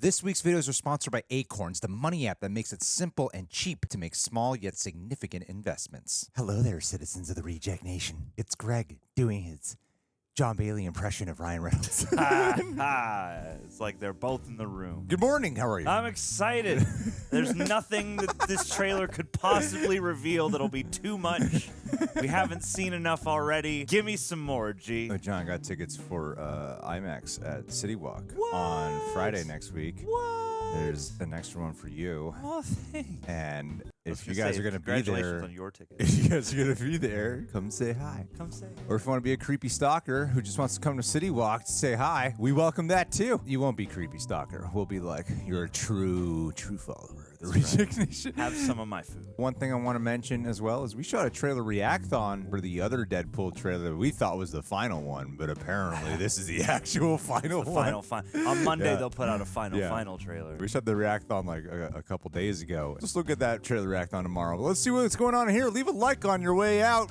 This week's videos are sponsored by Acorns, the money app that makes it simple and cheap to make small yet significant investments. Hello there, citizens of the Reject Nation. It's Greg doing his John Bailey impression of Ryan Reynolds. It's like they're both in the room. Good morning, how are you? I'm excited. There's nothing that this trailer could possibly reveal that'll be too much. We haven't seen enough already. Give me some more, G. John got tickets for IMAX at City Walk on Friday next week. What? There's an extra one for you. Oh, thanks. And if you guys are going to be Congratulations there, on your ticket. if you guys are going to be there, come say hi. Come say. Or if you want to be a creepy stalker who just wants to come to City Walk to say hi, we welcome that too. You won't be creepy stalker. We'll be like, you're a true follower of the Reject Nation. Have some of my food. One thing I want to mention as well is we shot a trailer react-on for the other Deadpool trailer that we thought was the final one, but apparently this is the actual final one. On Monday, Yeah. they'll put out a final trailer. We shot the react-on like a couple days ago. Just look at that trailer react-on tomorrow. But let's see what's going on here. Leave a like on your way out.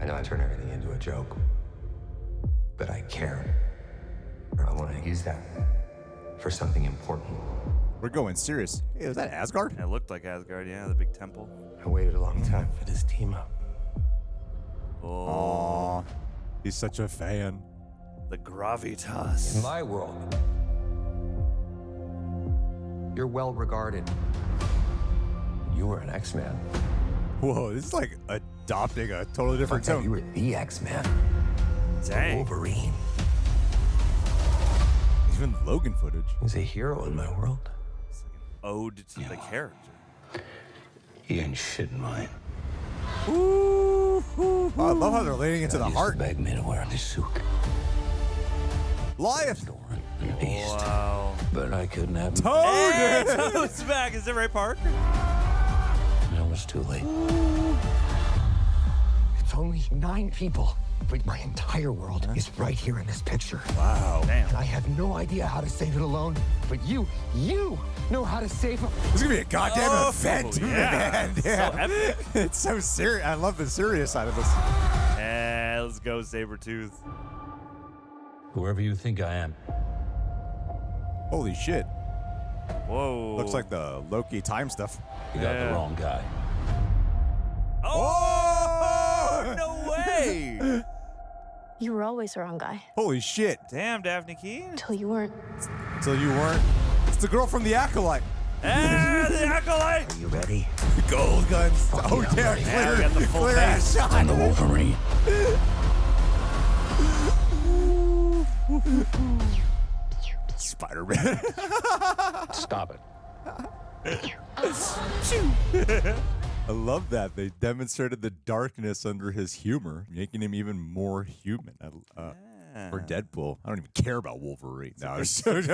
I know I turn everything into a joke, but I care. I want to use that for something important. We're going serious. Hey, was that Asgard? It looked like Asgard, yeah, the big temple. I waited a long time for this team up. Oh, Aw, he's such a fan. the gravitas. In my world, you're well regarded. You were an X-Man. Whoa, this is like adopting a totally different Fuck that, you tone. were the X-Man. Dang. Wolverine. Even Logan footage. He's a hero in my world. It's like an ode to the character. He ain't shit in mine. Ooh, oh, I love how they're leaning into the Used heart. to beg me to wear this suit. Lion. Thorn and beast. Wow. But I couldn't have him. Hey, Toad! Toad's back. Is it Ray Parker? It was too late. It's only 9 people, but my entire world is right here in this picture. Wow. Damn. And I have no idea how to save it alone, but you know how to save him. This is gonna be a goddamn Oh, event, yeah. man. Yeah. So epic. It's so serious. I love the serious side of this. Let's go, Sabretooth. Whoever you think I am. Holy shit. Whoa. Looks like the Loki time stuff. You got Yeah. the wrong guy. Oh, no way. You were always the wrong guy. Holy shit. Damn, Dafne Keen. Until you weren't. So you weren't. It's the girl from the Acolyte. The Acolyte. You ready? Gold guns. Oh, yeah, yeah. I'm ready. Yeah, Clear, we got the full clear face. shot. I'm the Wolverine. Spider-Man. Stop it. I love that. They demonstrated the darkness under his humor, making him even more human. For Deadpool. I don't even care about Wolverine. No, He's always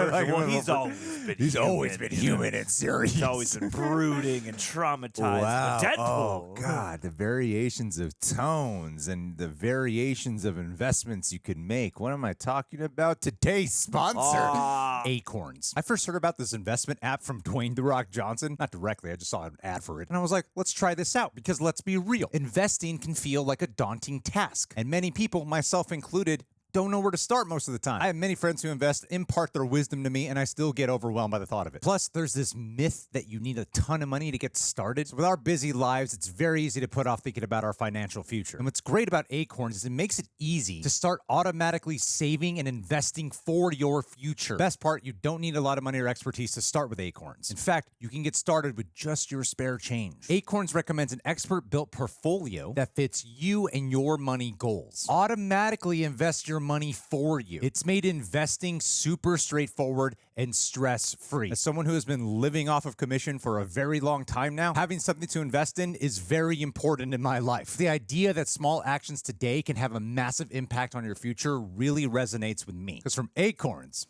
always been been human and serious. He's always been brooding and traumatized. Wow. But Deadpool. Oh, God. The variations of tones and the variations of investments you could make. What am I talking about? Today's sponsor, Aw. Acorns. I first heard about this investment app from Dwayne "The Rock" Johnson. Not directly. I just saw an ad for it. And I was like, let's try this out because let's be real. Investing can feel like a daunting task. And many people, myself included, don't know where to start most of the time. I have many friends who invest, impart their wisdom to me, and I still get overwhelmed by the thought of it. Plus, there's this myth that you need a ton of money to get started. So with our busy lives, it's very easy to put off thinking about our financial future. And what's great about Acorns is it makes it easy to start automatically saving and investing for your future. Best part, you don't need a lot of money or expertise to start with Acorns. In fact, you can get started with just your spare change. Acorns recommends an expert-built portfolio that fits you and your money goals. Automatically invest your money for you. It's made investing super straightforward and stress-free. As someone who has been living off of commission for a very long time now, having something to invest in is very important in my life. The idea that small actions today can have a massive impact on your future really resonates with me. Because from Acorns,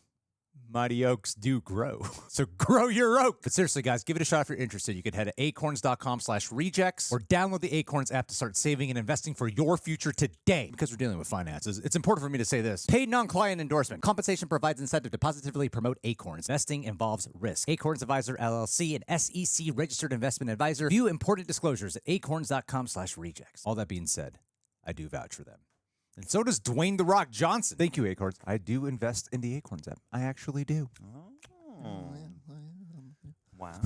mighty oaks do grow. So grow your oak. But seriously, guys, give it a shot if you're interested. You can head to acorns.com/rejects or download the Acorns app to start saving and investing for your future today. Because we're dealing with finances, it's important for me to say this. Paid non-client endorsement. Compensation provides incentive to positively promote Acorns. Investing involves risk. Acorns Advisor LLC, an SEC registered investment advisor. View important disclosures at acorns.com/rejects. All that being said, I do vouch for them. And so does Dwayne The Rock Johnson. Thank you, Acorns. I do invest in the Acorns app. I actually do. Oh. Wow,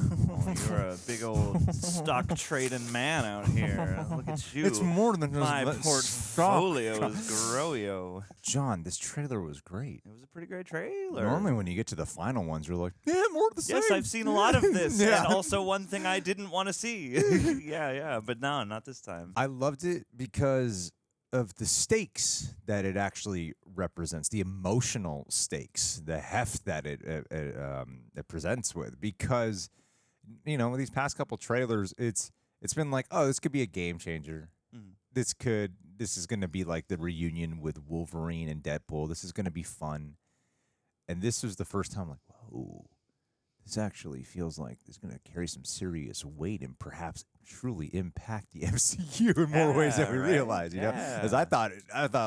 you're a big old stock trading man out here. Look at you. It's more than just my portfolio stock. is grow-yo. John, this trailer was great. It was a pretty great trailer. Normally when you get to the final ones, you're like, yeah, more of the same. Yes, I've seen a lot of this, Yeah. and also one thing I didn't want to see. yeah, but no, not this time. I loved it because of the stakes that it actually represents, the emotional stakes, the heft that it presents with. Because, you know, these past couple trailers, it's been like, oh, this could be a game changer. This is going to be like the reunion with Wolverine and Deadpool. This is going to be fun. And this was the first time, like, whoa, this actually feels like it's going to carry some serious weight and perhaps truly impact the MCU in more ways than we realize, you know? Because I thought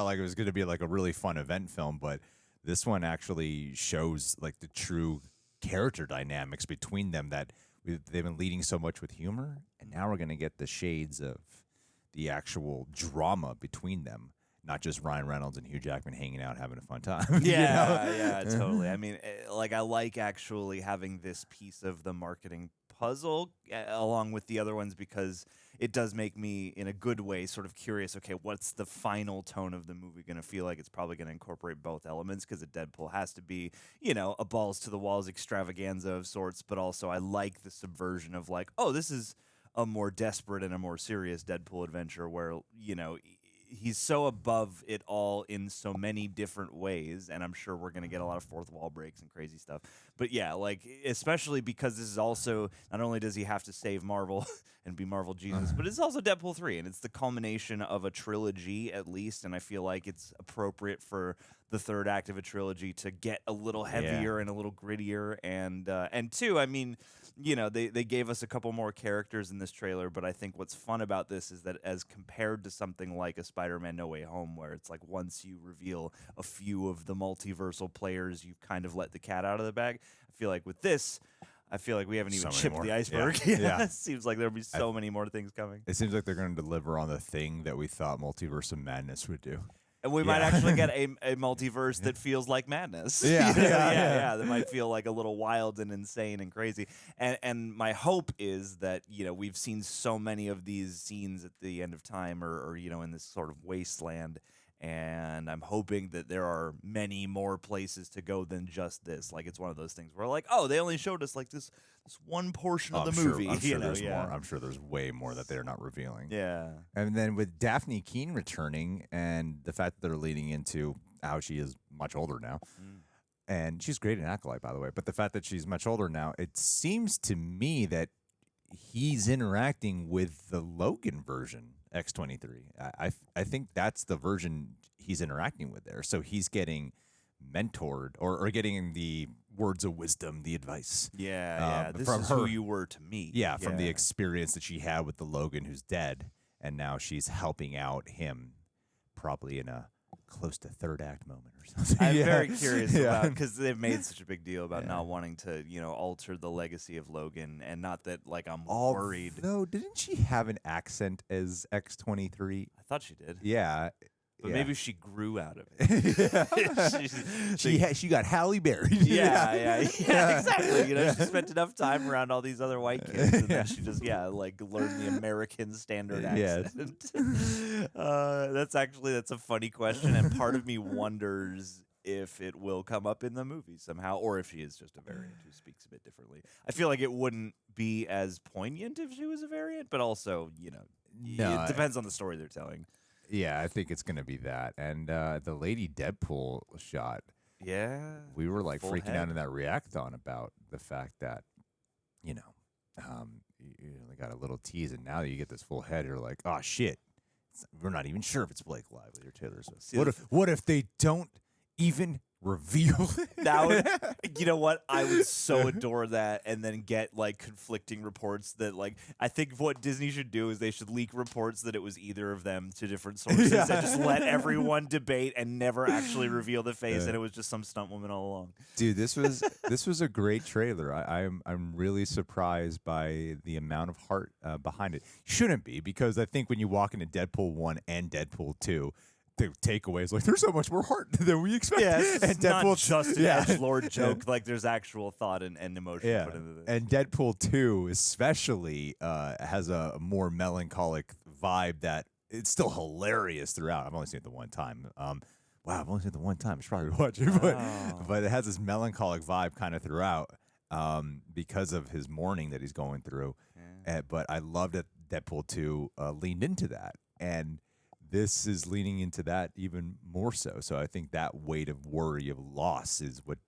like it was going to be like a really fun event film, but this one actually shows like the true character dynamics between them that they've been leading so much with humor, and now we're going to get the shades of the actual drama between them. Not just Ryan Reynolds and Hugh Jackman hanging out having a fun time. Yeah, totally. I mean, like I like actually having this piece of the marketing puzzle along with the other ones because it does make me, in a good way, sort of curious, okay, what's the final tone of the movie going to feel like? It's probably going to incorporate both elements because a Deadpool has to be, you know, a balls-to-the-walls extravaganza of sorts, but also I like the subversion of like, oh, this is a more desperate and a more serious Deadpool adventure where, you know, he's so above it all in so many different ways, and I'm sure we're going to get a lot of fourth wall breaks and crazy stuff. But yeah, like, especially because this is also, not only does he have to save Marvel and be Marvel Jesus, but it's also Deadpool 3, and it's the culmination of a trilogy at least, and I feel like it's appropriate for the third act of a trilogy to get a little heavier and a little grittier, and two, I mean, you know, they gave us a couple more characters in this trailer, but I think what's fun about this is that as compared to something like a Spider-Man No Way Home, where it's like once you reveal a few of the multiversal players, you kind of let the cat out of the bag. I feel like with this, I feel like we haven't even chipped the iceberg. Yeah. It seems like there'll be so many more things coming. It seems like they're going to deliver on the thing that we thought Multiverse of Madness would do. And we might actually get a multiverse that feels like madness. Yeah. That might feel like a little wild and insane and crazy. And my hope is that, you know, we've seen so many of these scenes at the end of time or you know, in this sort of wasteland. And I'm hoping that there are many more places to go than just this. Like, it's one of those things where, like, oh, they only showed us, like, this one portion of the movie. I'm sure you know? there's more. I'm sure there's way more that they're not revealing. Yeah. And then with Dafne Keen returning and the fact that they're leading into how she is much older now. And she's great in Acolyte, by the way. But the fact that she's much older now, it seems to me that he's interacting with the Logan version, X-23. I think that's the version he's interacting with there. So he's getting mentored or getting the words of wisdom, the advice. Yeah. This from is her, who you were to me. Yeah, from the experience that she had with the Logan who's dead. And now she's helping out him probably in a close to third act moment or something. I'm very curious about, because they've made such a big deal about not wanting to, you know, alter the legacy of Logan, and not that, like, I'm worried. No, didn't she have an accent as X-23? I thought she did. Yeah. But maybe she grew out of it. She got Halle Berry. Yeah, exactly. You know, she spent enough time around all these other white kids, and then she just, like, learned the American standard accent. That's a funny question, and part of me wonders if it will come up in the movie somehow, or if she is just a variant who speaks a bit differently. I feel like it wouldn't be as poignant if she was a variant, but also, you know, it depends on the story they're telling. Yeah, I think it's going to be that. And the Lady Deadpool shot. Yeah. We were like freaking head. out in that Reacton about the fact that, you know, you only got a little tease, and now that you get this full head, you're like, oh, shit. We're not even sure if it's Blake Lively or Taylor Swift. What if they don't even reveal it? That would, you know what? I would so adore that, and then get like conflicting reports that, like, I think what Disney should do is they should leak reports that it was either of them to different sources and just let everyone debate and never actually reveal the face, and it was just some stunt woman all along. Dude, this was a great trailer. I'm really surprised by the amount of heart behind it. Shouldn't be, because I think when you walk into Deadpool 1 and Deadpool 2, the takeaways like there's so much more heart than we expected. Yeah, it's and not Deadpool, just an edgelord joke. Like there's actual thought and emotion put into this. And Deadpool 2 especially has a more melancholic vibe that it's still hilarious throughout. I've only seen it the one time. Wow, I've only seen it the one time. I should probably watch it, but it has this melancholic vibe kind of throughout because of his mourning that he's going through. But I love that Deadpool 2 leaned into that, and this is leaning into that even more so. So I think that weight of worry of loss is what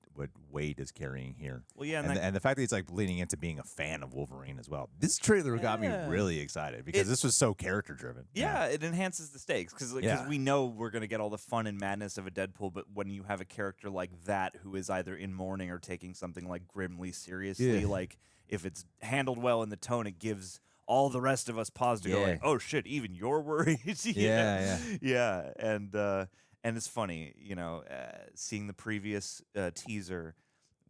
Wade is carrying here. Well, yeah, and the fact that he's like leaning into being a fan of Wolverine as well. This trailer got me really excited because this was so character driven. Yeah, it enhances the stakes because we know we're gonna get all the fun and madness of a Deadpool, but when you have a character like that who is either in mourning or taking something like grimly seriously, like if it's handled well in the tone, it gives all the rest of us pause to go like, oh shit, even you're worried. Yeah. And it's funny, seeing the previous teaser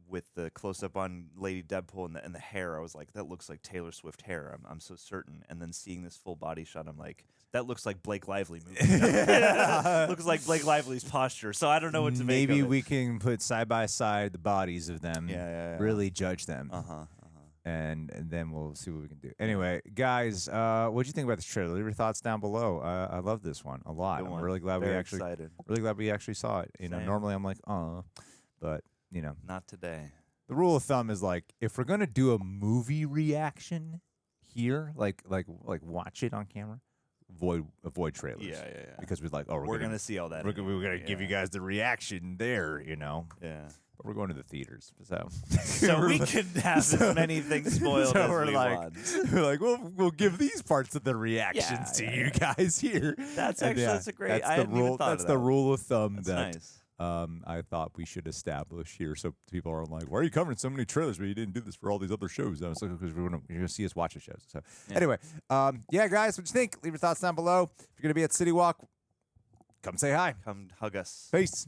with the close up on Lady Deadpool and the hair. I was like, that looks like Taylor Swift hair. I'm so certain. And then seeing this full body shot, I'm like, that looks like Blake Lively movie. Looks like Blake Lively's posture. So I don't know what to make of it. Maybe we can put side by side the bodies of them. Really judge them. And then we'll see what we can do. Anyway, guys, what do you think about this trailer? Leave your thoughts down below. I love this one a lot. I'm really glad we actually saw it. Normally I'm like, but not today. The rule of thumb is like if we're gonna do a movie reaction here, like watch it on camera, avoid trailers. Yeah. Because we're like, we're gonna see all that. We're gonna give you guys the reaction there. Yeah. But we're going to the theaters, so we can have as many things spoiled as we want. We're like, we'll give these parts of the reactions to you guys here. That's that's a great. I hadn't even thought That's of the that. rule of thumb That's that nice. I thought we should establish here, so people aren't like, "Why are you covering so many trailers, but you didn't do this for all these other shows?" I was like, because you're gonna see us watch the shows. So anyway, guys, what you think? Leave your thoughts down below. If you're gonna be at City Walk, come say hi. Come hug us. Peace.